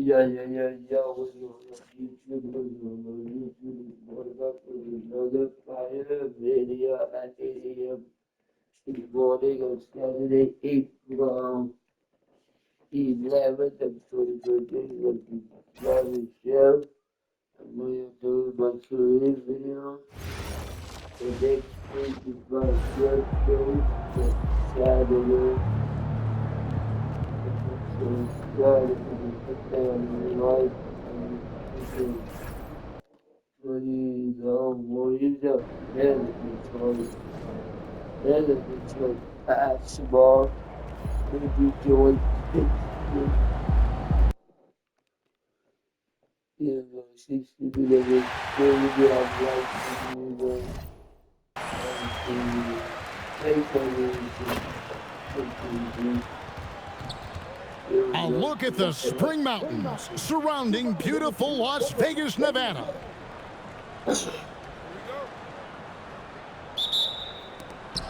Yeah, yeah, yeah, yeah. What's going on? YouTube, what's going on? YouTube, what about another fire video at 8 a.m. in the morning on Saturday, April 11th of 2020. With the driving show. I'm going to do my career video. The next week is my birthday. That's Saturday. So Saturday, put down my life. And 20 warriors up. Management basketball. Maybe join Pistons. You know, 60 minutes. Maybe I'm like, you know, and take on A look at the Spring Mountains surrounding beautiful Las Vegas, Nevada.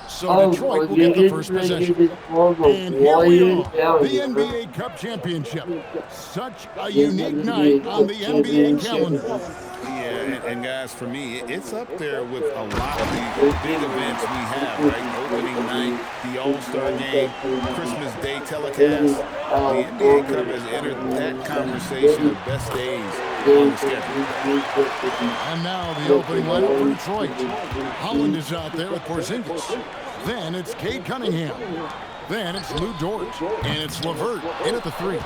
So Detroit will get the first possession. And here we are, the NBA Cup Championship. Such a unique night on the NBA calendar. Yeah, and guys, for me, it's up there with a lot of the big events we have, right? Opening night, the All-Star Game, Christmas Day telecast. The NBA Cup has entered that conversation of best days on the schedule. And now the opening lineup for Detroit. Holland is out there with Porzingis. Then it's Cade Cunningham. Then it's Lou Dort. And it's LeVert in at the 3.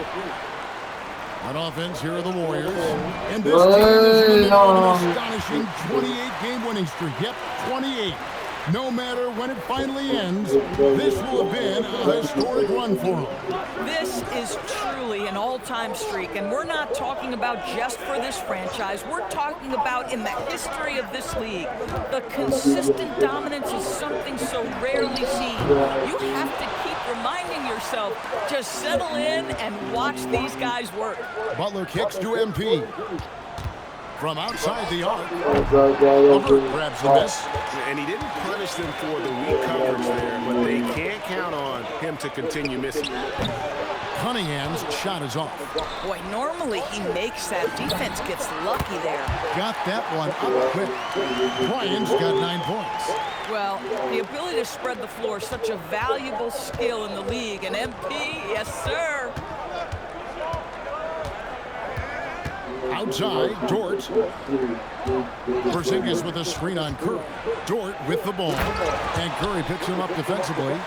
On offense, here are the Warriors. And this team is in the middle of an astonishing 28-game winning streak. Yep, 28. No matter when it finally ends, this will have been a historic run for them. This is truly an all-time streak, and we're not talking about just for this franchise. We're talking about in the history of this league. The consistent dominance is something so rarely seen. You have to keep reminding yourself, just settle in and watch these guys work. Butler kicks to MP. From outside the arc, LeVert grabs the miss. And he didn't punish them for the weak coverage there, but they can't count on him to continue missing. Cunningham's shot is off. Boy, normally he makes that. Defense gets lucky there. Got that one up quick. Bryant's got 9 points. Well, the ability to spread the floor is such a valuable skill in the league. And MP, yes, sir. Outside, Dort. Porzingis with a screen on Curry. Dort with the ball. And Curry picks him up defensively.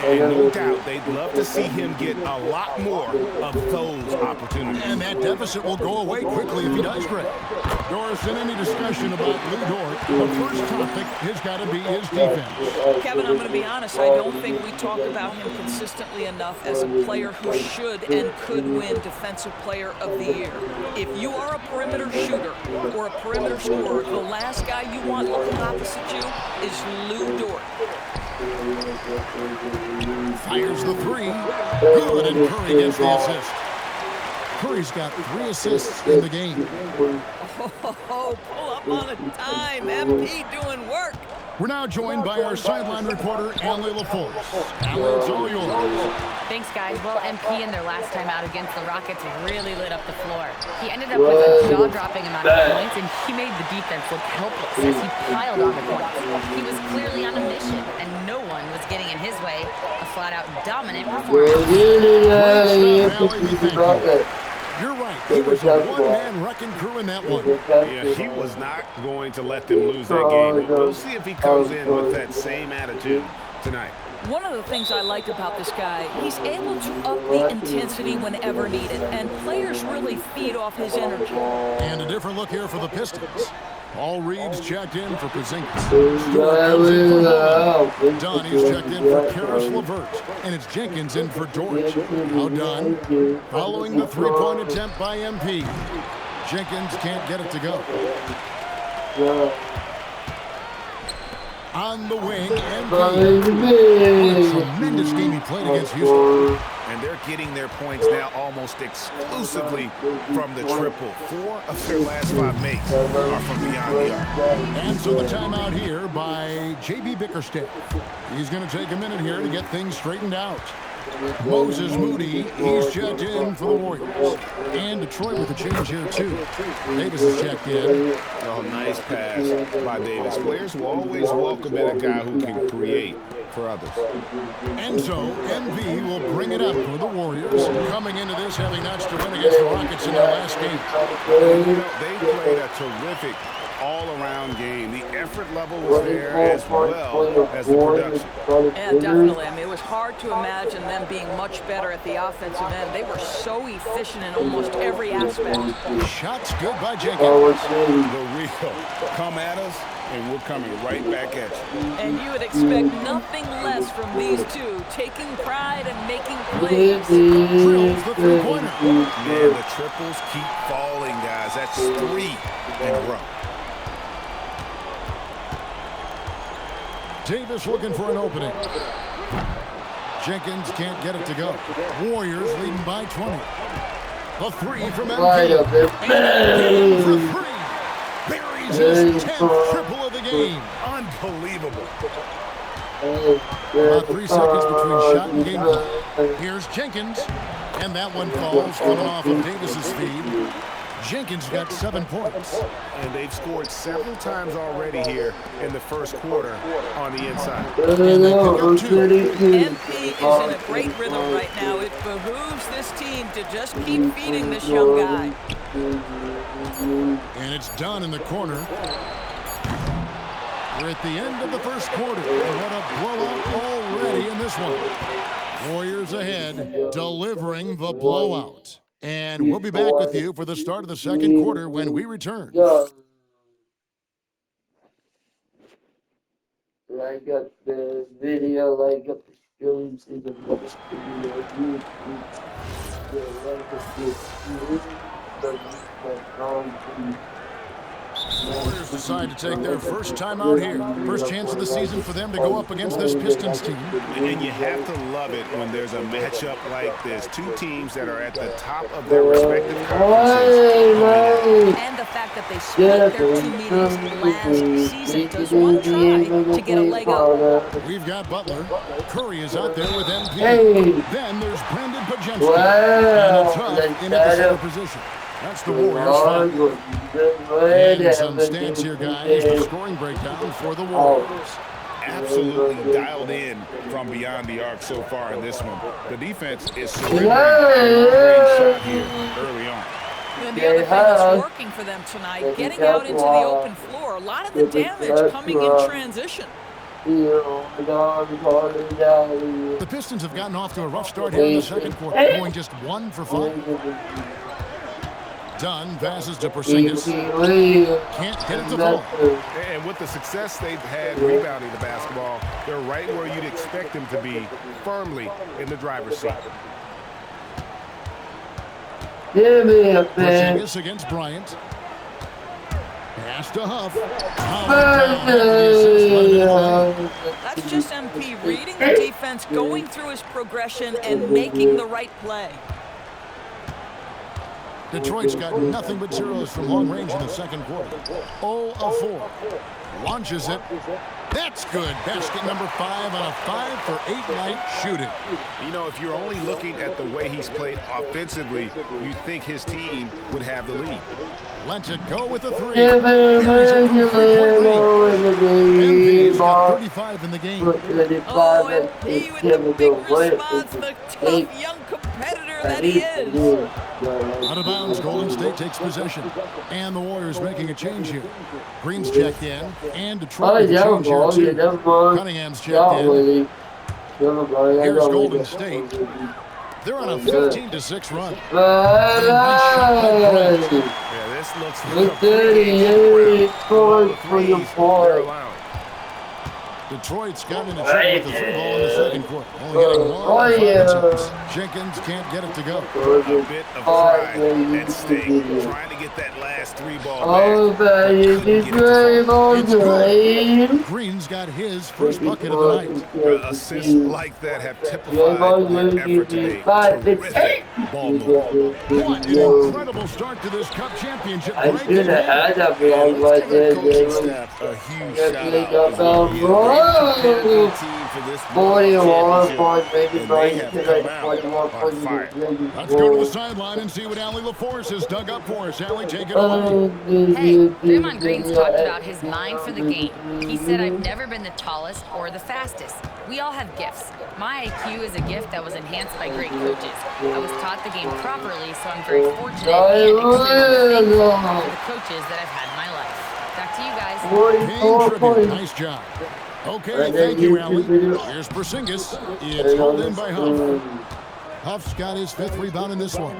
And no doubt they'd love to see him get a lot more of those opportunities. And that deficit will go away quickly if he does, Greg. Doris, in any discussion about Lou Dort, the first topic has got to be his defense. Kevin, I'm going to be honest. I don't think we talk about him consistently enough as a player who should and could win Defensive Player of the Year. If you are a perimeter shooter or a perimeter scorer, the last guy you want looking opposite you is Lou Dort. Fires the 3. Good, and Curry gets the assist. Curry's got 3 assists in the game. Oh, pull up on a dime. MP doing work. We're now joined by our sideline reporter, Allie LaForce. Allie, it's all yours. Thanks, guys. Well, MP in their last time out against the Rockets really lit up the floor. He ended up with a jaw-dropping amount of points, and he made the defense look helpless as he piled on the points. He was clearly on a mission, and no one was getting in his way. A flat-out dominant performance. You're right. He was a one-man wrecking crew in that one. Yeah, he was not going to let them lose that game. We'll see if he comes in with that same attitude tonight. One of the things I like about this guy, he's able to up the intensity whenever needed, and players really feed off his energy. And a different look here for the Pistons. All Reed's checked in for Porzingis. Donnie's checked in for Karis LeVert. And it's Jenkins in for Dort. Now done. Following the three-point attempt by MP. Jenkins can't get it to go. On the wing, MP. What a tremendous game he played against Houston. And they're getting their points now almost exclusively from the triple. 4 of their last 5 makes are from beyond the arc. And so the timeout here by J.B. Bickerstaff. He's going to take a minute here to get things straightened out. Moses Moody, he's checked in for the Warriors. And Detroit with a change here, too. Davis is checked in. Oh, nice pass by Davis. Players will always welcome in a guy who can create for others. And so, MV will bring it up for the Warriors, coming into this having notched a win against the Rockets in their last game. They played a terrific all-around game. The effort level was there as well as the production. Yeah, definitely. I mean, it was hard to imagine them being much better at the offensive end. They were so efficient in almost every aspect. Shots good by Jenkins. The real come at us, and we're coming right back at you. And you would expect nothing less from these two, taking pride and making plays. Drills the three-pointer. Man, the triples keep falling, guys. That's 3 in a row. Davis looking for an opening. Jenkins can't get it to go. Warriors leading by 20. The three from MP. And for three. Buries his 10th triple of the game. Unbelievable. About 3 seconds between shot and game clock. Here's Jenkins. And that one falls coming off of Davis's feed. Jenkins got 7 points. And they've scored several times already here in the first quarter on the inside. And they pick up 2. MP is in a great rhythm right now. It behooves this team to just keep feeding this young guy. And it's done in the corner. We're at the end of the first quarter. And what a blowout already in this one. Warriors ahead, delivering the blowout. And we'll be back with you for the start of the second quarter when we return. I got the video, I got the streams in the box video. Warriors decide to take their first time out here. First chance of the season for them to go up against this Pistons team. And you have to love it when there's a matchup like this. Two teams that are at the top of their respective conferences. And the fact that they split their 2 meetings last season does one try to get a leg up. We've got Butler. Curry is out there with MP. Then there's Brandon Pajemski. And a tough in at the center position. That's the Warriors. And some stats here, guys. The scoring breakdown for the Warriors. Absolutely dialed in from beyond the arc so far in this one. The defense is surrendering a shot here early on. And the other thing that's working for them tonight, getting out into the open floor, a lot of the damage coming in transition. The Pistons have gotten off to a rough start here in the second quarter, going just 1 for 5. Dunn passes to Porzingis. Can't get it to fall. And with the success they've had rebounding the basketball, they're right where you'd expect them to be, firmly in the driver's seat. Porzingis against Bryant. Pass to Huff. That's just MP reading the defense, going through his progression, and making the right play. Detroit's got nothing but zeros from long range in the second quarter. 0 of 4. Launches it. That's good. Basket number 5 on a 5 for 8 night shooting. You know, if you're only looking at the way he's played offensively, you'd think his team would have the lead. Lets it go with the 3. MV's got 35 in the game. Oh, MP with the big response, the tough young competitor that he is. Out of bounds, Golden State takes possession. And the Warriors making a change here. Green's checked in, and Detroit with a change here too. Cunningham's checked in. Here's Golden State. They're on a 15-6 run. Yeah, this looks like a 38 points for your boy. Detroit's got into trouble with the 3 ball in the second quarter. Only getting 1 attempts. Jenkins can't get it to go. A bit of pride and sting, trying to get that last 3 ball back. It's good. Green's got his first bucket of the night. Assists like that have typified their effort today. Terrific ball movement. What an incredible start to this Cup championship. I should have had that ball right there. Coaching staff, a huge shout out. competitive team for this World 41 Championship, points, maybe and they have come out 41 on points. fire. Let's go to the sideline and see what Allie LaForce has dug up for us. Allie, take it away. Hey, Draymond Green's talked about his mind for the game. He said, I've never been the tallest or the fastest. We all have gifts. My IQ is a gift that was enhanced by great coaches. I was taught the game properly, so I'm very fortunate and extremely thankful for the coaches that I've had in my life. Back to you guys. Game tribute. Nice job. Okay, thank you, Allie. Here's Porzingis. It's held in by Huff. Huff's got his 5th rebound in this one.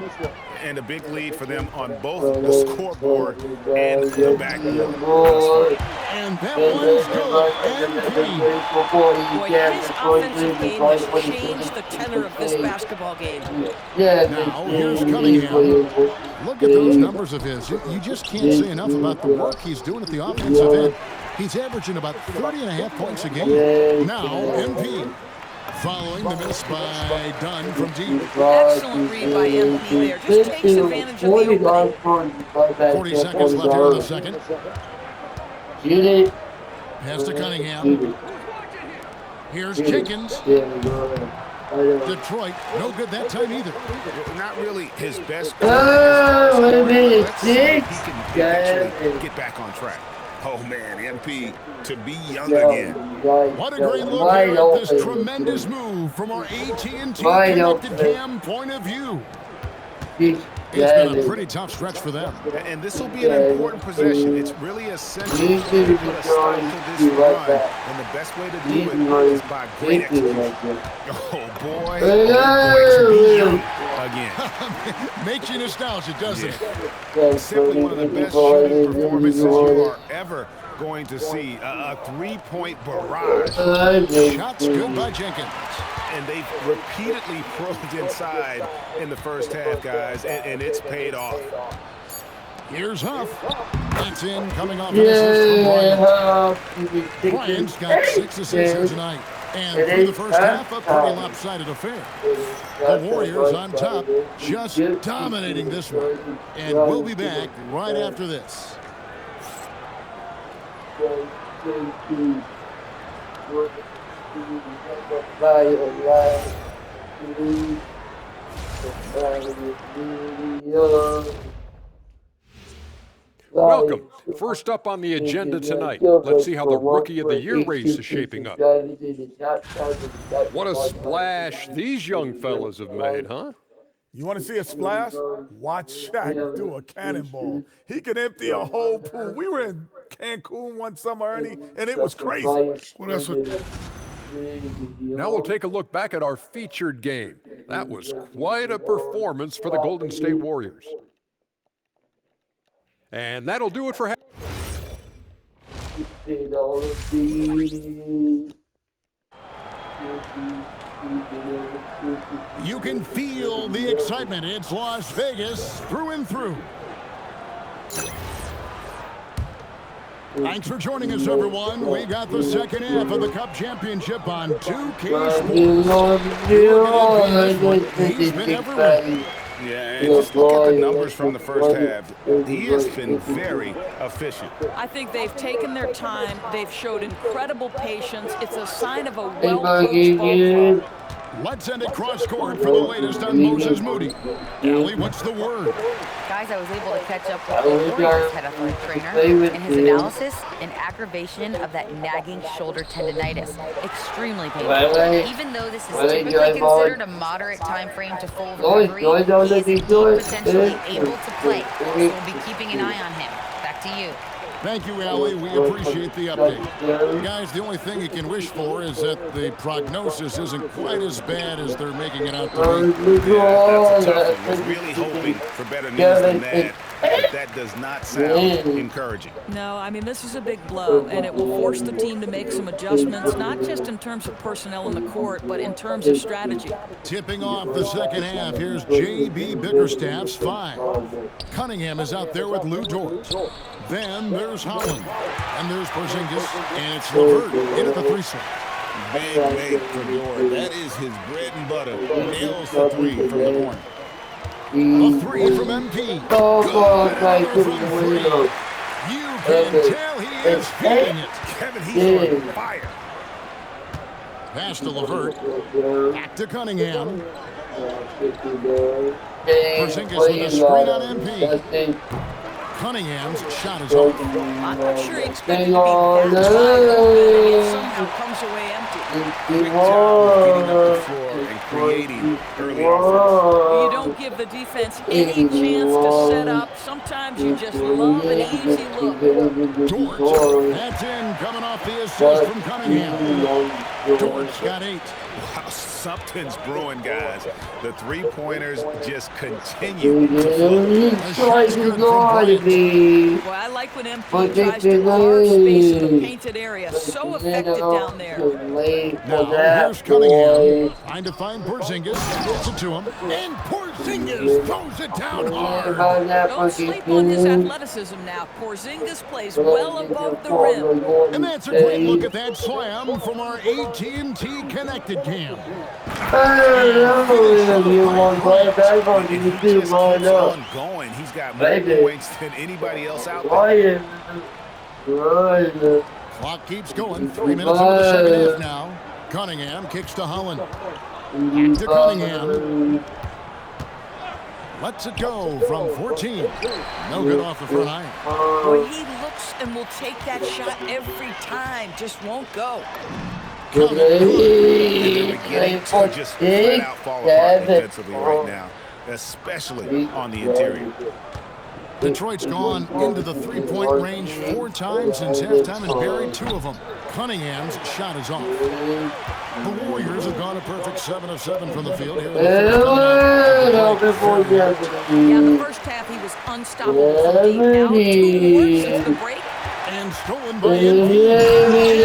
And a big lead for them on both the scoreboard and the backboard. And that one's good. Boy, his offensive game has changed the tenor of this basketball game. Now, here's Cunningham. Look at those numbers of his. You just can't say enough about the work he's doing at the offensive end. He's averaging about 30.5 points a game. Now, MP. Following the miss by Dunn from deep. Excellent read by MP there. Just takes advantage of the opening. 40 seconds left here in the second. Pass to Cunningham. Here's Jenkins. Detroit, no good that time either. Not really his best. Wait a minute, He can eventually get back on track. Oh man, MP to be young again. What a great look here at this tremendous move from our AT&T Connected Cam point of view. It's been a pretty tough stretch for them. And this will be an important possession. It's really essential to put a stop to this run. And the best way to do it is by great execution. Oh boy, to be young again. Makes you nostalgic, doesn't it? Simply one of the best shooting performances you are ever going to see. A three-point barrage. Shots good by Jenkins. And they've repeatedly probed inside in the first half, guys, and it's paid off. Here's Huff. That's in, coming off an assist from Bryant. Bryant's got 6 assists here tonight. And through the first half, a pretty lopsided affair. The Warriors on top, just dominating this one. And we'll be back right after this. Welcome. First up on the agenda tonight, let's see how the Rookie of the Year race is shaping up. What a splash these young fellas have made, huh? You want to see a splash? Watch Shaq do a cannonball. He can empty a whole pool. We were in Cancun one summer, Ernie, and it was crazy. Well, that's what... Now we'll take a look back at our featured game. That was quite a performance for the Golden State Warriors. And that'll do it for... You can feel the excitement. It's Las Vegas through and through. Thanks for joining us, everyone. We got the second half of the Cup Championship on 2K Sports. He's been everywhere. Yeah, and just look at the numbers from the first half. He has been very efficient. I think they've taken their time. They've showed incredible patience. It's a sign of a well-coached ball club. Let's send it cross-court for the latest on Moses Moody. Allie, what's the word? Guys, I was able to catch up with the Warriors head athletic trainer, and his analysis, an aggravation of that nagging shoulder tendonitis. Extremely painful. Even though this is typically considered a moderate time frame to full recovery, he is potentially able to play. So we'll be keeping an eye on him. Back to you. Thank you, Allie. We appreciate the update. Guys, the only thing you can wish for is that the prognosis isn't quite as bad as they're making it out to be. Yeah, that's a tough one. We're really hoping for better news than that, but that does not sound encouraging. No, I mean, this is a big blow, and it will force the team to make some adjustments, not just in terms of personnel in the court, but in terms of strategy. Tipping off the second half, here's J.B. Bickerstaff's 5. Cunningham is out there with Lou Dort. Then there's Holland, and there's Porzingis, and it's LeVert in at the 3-slot. Big weight for Dort. That is his bread and butter. Nails the 3 from the corner. A 3 from MP. Good from 3. You can tell he is feeling it. Kevin, he's on fire. Pass to Levert. Back to Cunningham. Porzingis with a screen on MP. Cunningham's shot is off. I'm not sure he expected to be that wide open, and it somehow comes away empty. Quick job of getting up the floor and creating early offense. You don't give the defense any chance to set up. Sometimes you just love an easy look. Dort. That's in, coming off the assist from Cunningham. Dort's got 8. Wow, something's brewing, guys. The three-pointers just continue to flow. Well, I like when MP tries to carve space in the painted area. So effective down there. Now here's Cunningham. Trying to find Porzingis. Gets it to him. And Porzingis throws it down hard. Don't sleep on his athleticism now. Porzingis plays well above the rim. And that's a great look at that slam from our AT&T Connected cam. He just keeps on going. He's got more points than anybody else out there. Clock keeps going. 3 minutes into the second half now. Cunningham kicks to Holland. Back to Cunningham. Lets it go from 14. No good off the front iron. Boy, he looks and will take that shot every time. Just won't go. And they're beginning to just flat out fall apart defensively right now, especially on the interior. Detroit's gone into the three-point range 4 times since halftime and buried 2 of them. Cunningham's shot is off. The Warriors have gone a perfect 7 of 7 from the field here. Yeah, in the first half, he was unstoppable from deep. Now, 2 more since the break. And stolen by MP.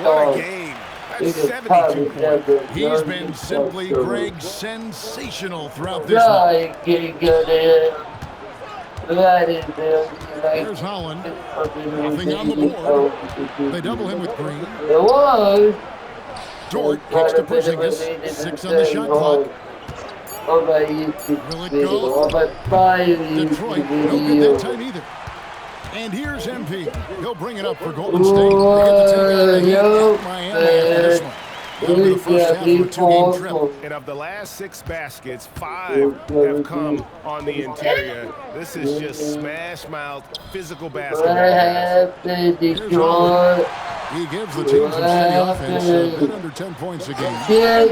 What a game. That's 72 points. He's been simply, Greg, sensational throughout this one. Here's Holland. Nothing on the board. They double him with Green. Dort kicks to Porzingis. 6 on the shot clock. Will it go? Detroit, no good that time either. And here's MP. He'll bring it up for Golden State. They get the take out of the heat at Miami after this one. That'll be the first half of a 2-game trip. And of the last 6 baskets, 5 have come on the interior. This is just smash-mouth, physical basketball. Here's Holland. He gives the team some steady offense, a bit under 10 points a game. Well,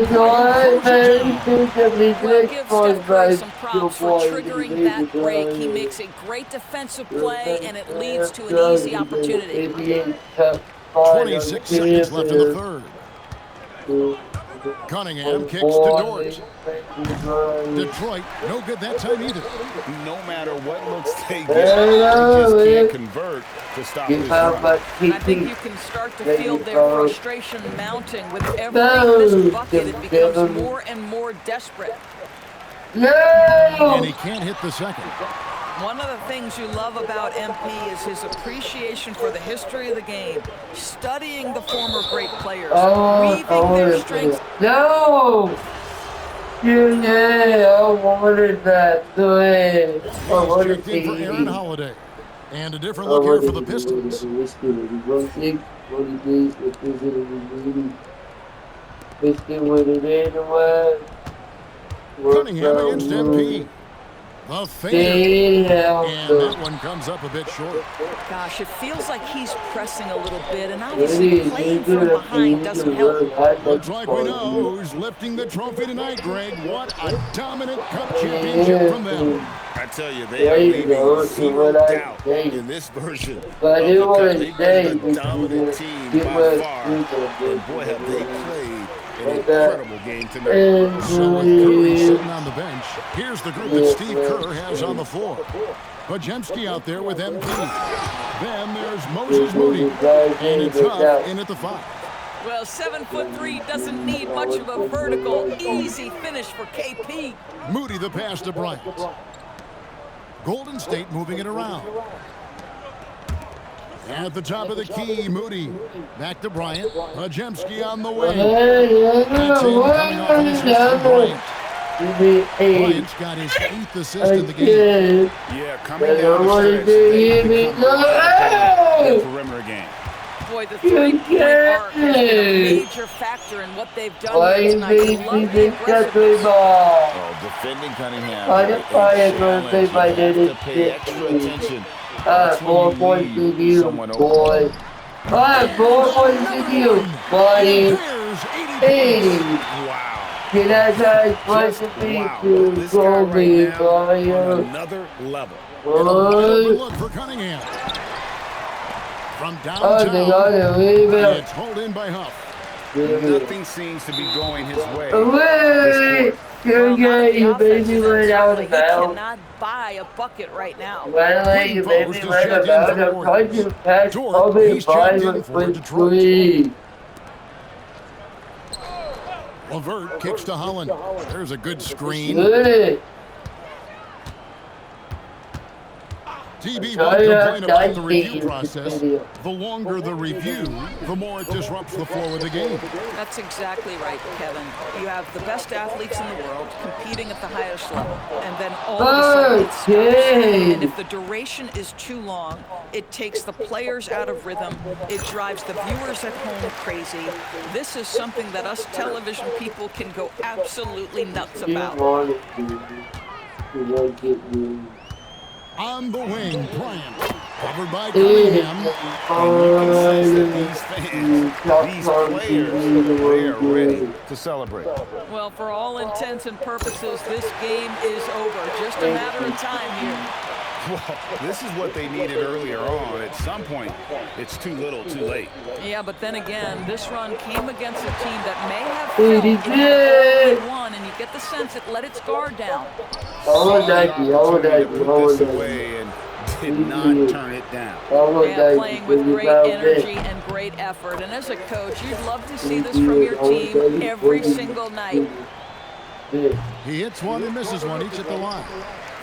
give Steph Curry some props for triggering that break. He makes a great defensive play, and it leads to an easy opportunity. 26 seconds left in the third. Cunningham kicks to Dort. Detroit, no good that time either. No matter what looks they get, they just can't convert to stop this run. I think you can start to feel their frustration mounting. With every missed bucket, it becomes more and more desperate. And he can't hit the second. One of the things you love about MP is his appreciation for the history of the game, studying the former great players, weaving their strengths. No! Yeah, I wanted that. He's checked in for Aaron Holiday. And a different look here for the Pistons. Cunningham against MP. The fader. And that one comes up a bit short. Gosh, it feels like he's pressing a little bit, and obviously playing from behind doesn't help. Looks like we know who's lifting the trophy tonight, Greg. What a dominant cup championship from them. I tell you, they are leaving 0 doubt in this version of the cup. They've been the dominant team by far. And boy, have they played an incredible game tonight. So with Curry sitting on the bench, here's the group that Steve Kerr has on the floor. Podziemski out there with MP. Then there's Moses Moody. And it's Huff in at the 5. Well, 7'3" doesn't need much of a vertical. Easy finish for KP. Moody the pass to Bryant. Golden State moving it around. At the top of the key, Moody. Back to Bryant. Podziemski on the way. That's him coming off an assist from Bryant. Bryant's got his 8th assist in the game. Yeah, coming down the stretch, they become a perimeter game. Boy, the three-point arc has been a major factor in what they've done here tonight. You love the aggressiveness. Oh, defending Cunningham. A challenge. You have to pay extra attention. That's when you leave someone open. Boy. 4 points to you, buddy. 80. Wow. Get that guy's supposed to be to This guy right now on Kobe, another level. And a wide open look for Cunningham. From downtown, it's hauled in by Huff. Nothing seems to be going his way. Away! Well, You baby went out he of bounds. cannot buy a bucket right now. Finally, you baby Post is went out checked of in bounds. for I'm trying to pass Dort, Kobe he's checked in by for with Detroit. 3. Levert kicks to Holland. There's a good screen. Good. TB won't complain about the review process. The longer the review, the more it disrupts the flow of the game. That's exactly right, Kevin. You have the best athletes in the world competing at the highest level, and then all of a sudden it stops. And if the duration is too long, it takes the players out of rhythm. It drives the viewers at home crazy. This is something that us television people can go absolutely nuts about. On the wing, Bryant. Covered by Cunningham. And you can sense that these fans, these players, they are ready to celebrate. Well, for all intents and purposes, this game is over. Just a matter of time here. Well, this is what they needed earlier on. At some point, it's too little, too late. Yeah, but then again, this run came against a team that may have felt it had only won, and you get the sense it let its guard down. Put this away and did not turn it down. Yeah, playing with great energy and great effort. And as a coach, you'd love to see this from your team every single night. He hits one and misses one, each at the line.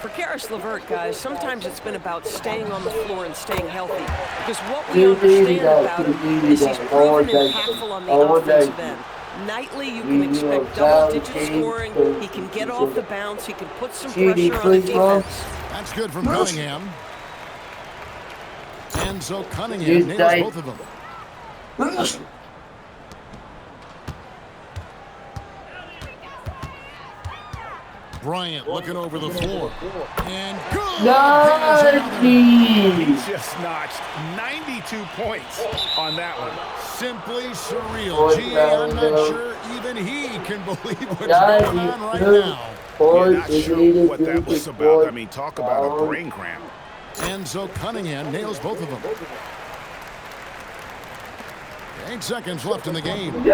For Karis LeVert, guys, sometimes it's been about staying on the floor and staying healthy. Because what we understand about him is he's proven impactful on the offensive end. Nightly, you can expect double-digit scoring. He can get off the bounce. He can put some pressure on the defense. That's good from Cunningham. And so Cunningham nails both of them. Bryant looking over the floor. And good! He just notched 92 points on that one. Simply surreal. Gee, I'm not sure even he can believe what's going on right now. You're not sure what that was about. I mean, talk about a brain cramp. And so Cunningham nails both of them. 8 seconds left in the game. When you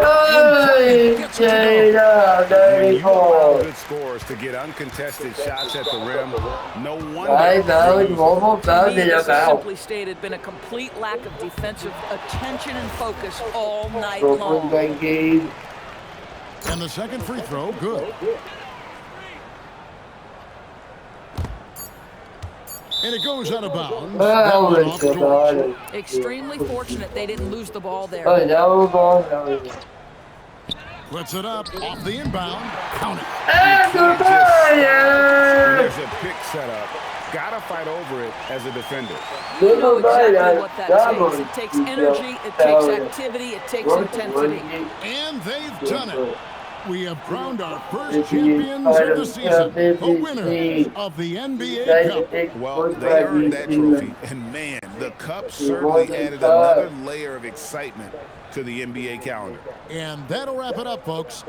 allow good scores to get uncontested shots at the rim, no wonder. This has simply stated been a complete lack of defensive attention and focus all night long. And the second free throw, good. And it goes out of bounds. That one off George. Extremely fortunate they didn't lose the ball there. Puts it up off the inbound. Count it. There's a pick set up. Gotta fight over it as a defender. You know exactly what that takes. It takes energy, it takes activity, it takes intensity. And they've done it. We have crowned our first champions of the season, the winners of the NBA Cup. Well, they earned that trophy. And man, the Cup certainly added another layer of excitement to the NBA calendar. And that'll wrap it up, folks.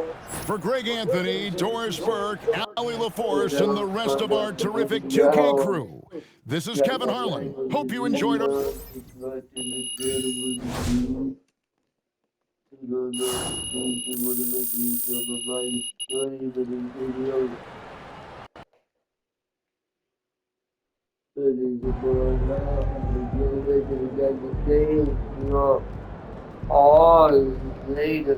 For Greg Anthony, Doris Burke, Allie LaForce, and the rest of our terrific 2K crew, this is Kevin Harlan. Hope you enjoyed our... Oh, later.